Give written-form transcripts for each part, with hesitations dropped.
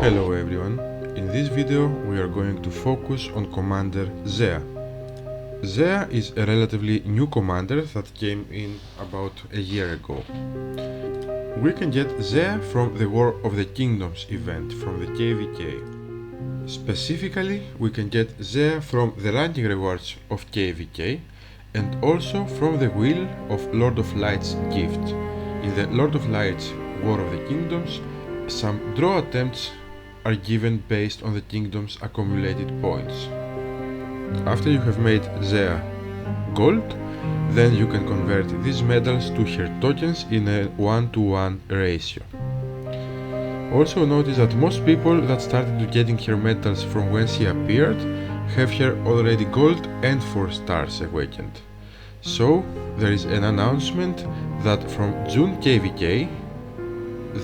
Hello everyone, in this video we are going to focus on commander Zhea. Zhea is a relatively new commander that came in about a year ago. We can get Zhea from the War of the Kingdoms event from the GoTWiC. Specifically, we can get Zhea from the ranking rewards of GoTWiC and also from the Wheel of Lord of Light's gift. In the Lord of Light's War of the Kingdoms, some draw attempts are given based on the kingdom's accumulated points. After you have made Zhea gold, then you can convert these medals to her tokens in a 1-to-1 ratio. Also notice that most people that started to getting her medals from when she appeared have her already gold and 4 stars awakened. So there is an announcement that from June GoTWiC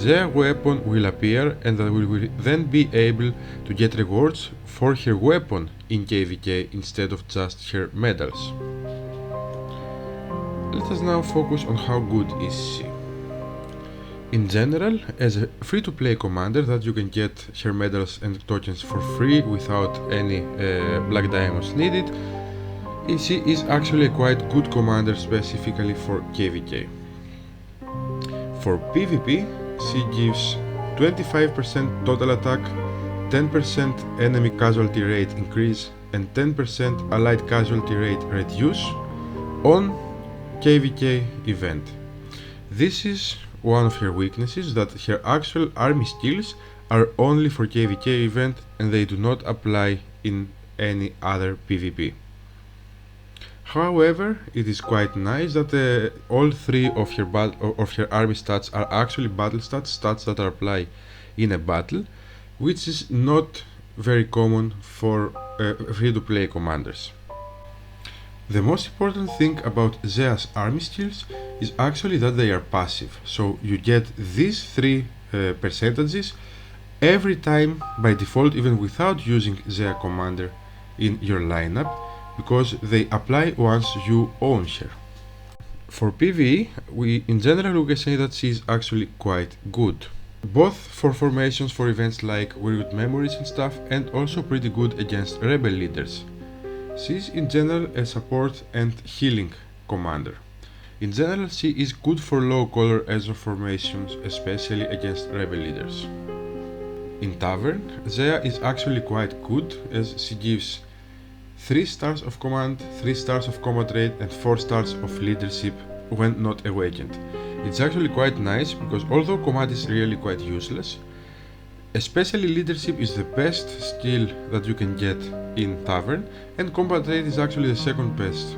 their weapon will appear and that we will then be able to get rewards for her weapon in GoTWiC instead of just her medals. Let us now focus on how good is she. In general, as a free-to-play commander that you can get her medals and tokens for free without any black diamonds needed, she is actually a quite good commander specifically for GoTWiC. For PvP, she gives 25% total attack, 10% enemy casualty rate increase and 10% allied casualty rate reduce on GoTWiC event. This is one of her weaknesses, that her actual army skills are only for GoTWiC event and they do not apply in any other PvP. However, it is quite nice that all 3 of her army stats are actually battle stats that are applied in a battle, which is not very common for free-to-play commanders. The most important thing about Zhea's army skills is actually that they are passive, so you get these 3 percentages every time by default, even without using Zhea commander in your lineup, because they apply once you own her. For PvE, in general we can say that she is actually quite good, both for formations for events like Weirwood Memories and stuff, and also pretty good against rebel leaders. She is in general a support and healing commander. In general, she is good for low color Ezra formations, especially against rebel leaders. In Tavern, Zhea is actually quite good, as she gives 3 stars of command, 3 stars of combat rate and 4 stars of leadership when not awakened. It's actually quite nice because although command is really quite useless, especially leadership is the best skill that you can get in Tavern, and combat rate is actually the second best.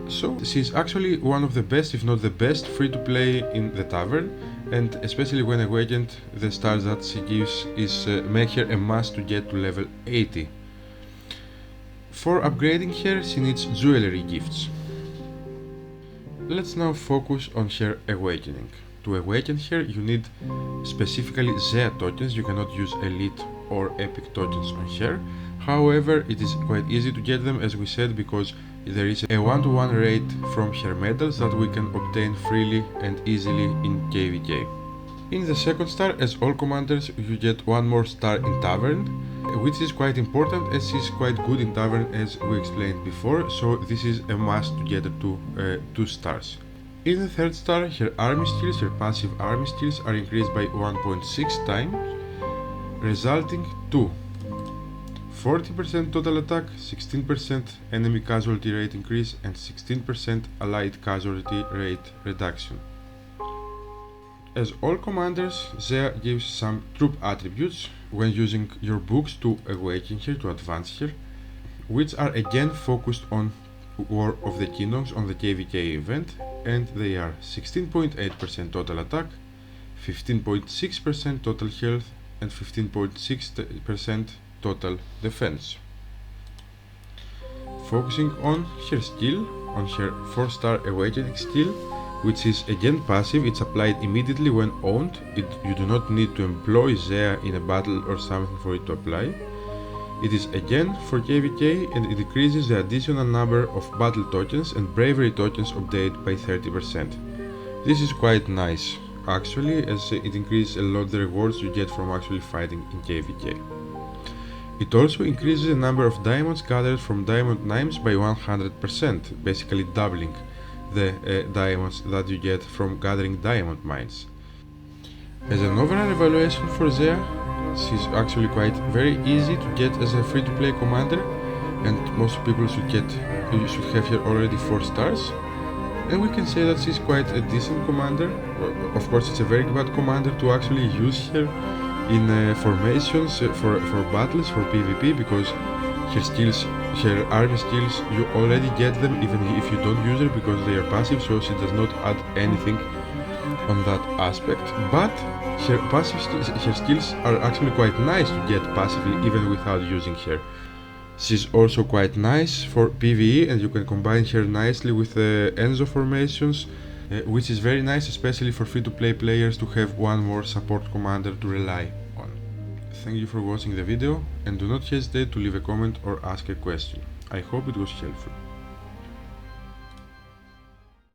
So she's actually one of the best, if not the best, free to play in the Tavern, and especially when awakened, the stars that she gives is make her a must to get to level 80. For upgrading her, she needs jewelry gifts. Let's now focus on her awakening. To awaken her, you need specifically Zhea tokens. You cannot use elite or epic tokens on her. However, it is quite easy to get them, as we said, because there is a 1-to-1 rate from her medals that we can obtain freely and easily in GoTWiC. In the second star, as all commanders, you get 1 more star in Tavern, which is quite important as she is quite good in Tavern, as we explained before, so this is a must to get to 2 stars. In the third star, her army skills, her passive army skills are increased by 1.6 times, resulting to 40% total attack, 16% enemy casualty rate increase and 16% allied casualty rate reduction. As all commanders, Zhea gives some troop attributes when using your books to awaken her, to advance her, which are again focused on War of the Kingdoms on the GoTWiC event, and they are 16.8% total attack, 15.6% total health and 15.6% total defense. Focusing on her skill, on her 4-star awakening skill, which is again passive, it's applied immediately when owned. You do not need to employ Zhea in a battle or something for it to apply. It is again for GoTWiC and it decreases the additional number of battle tokens and bravery tokens update by 30%. This is quite nice actually, as it increases a lot the rewards you get from actually fighting in KvK. It also increases the number of diamonds gathered from diamond names by 100%, basically doubling the diamonds that you get from gathering diamond mines. As an overall evaluation for Zhea, she's actually quite very easy to get as a free-to-play commander, and most people should have her already 4 stars. And we can say that she's quite a decent commander. Of course, it's a very bad commander to actually use her in formations for battles, for PvP, because her skills, her army skills, you already get them even if you don't use her because they are passive, so she does not add anything on that aspect. But her skills are actually quite nice to get passively even without using her. She's also quite nice for PvE, and you can combine her nicely with the Enzo formations, which is very nice, especially for free-to-play players, to have one more support commander to rely on. Thank you for watching the video, and do not hesitate to leave a comment or ask a question. I hope it was helpful.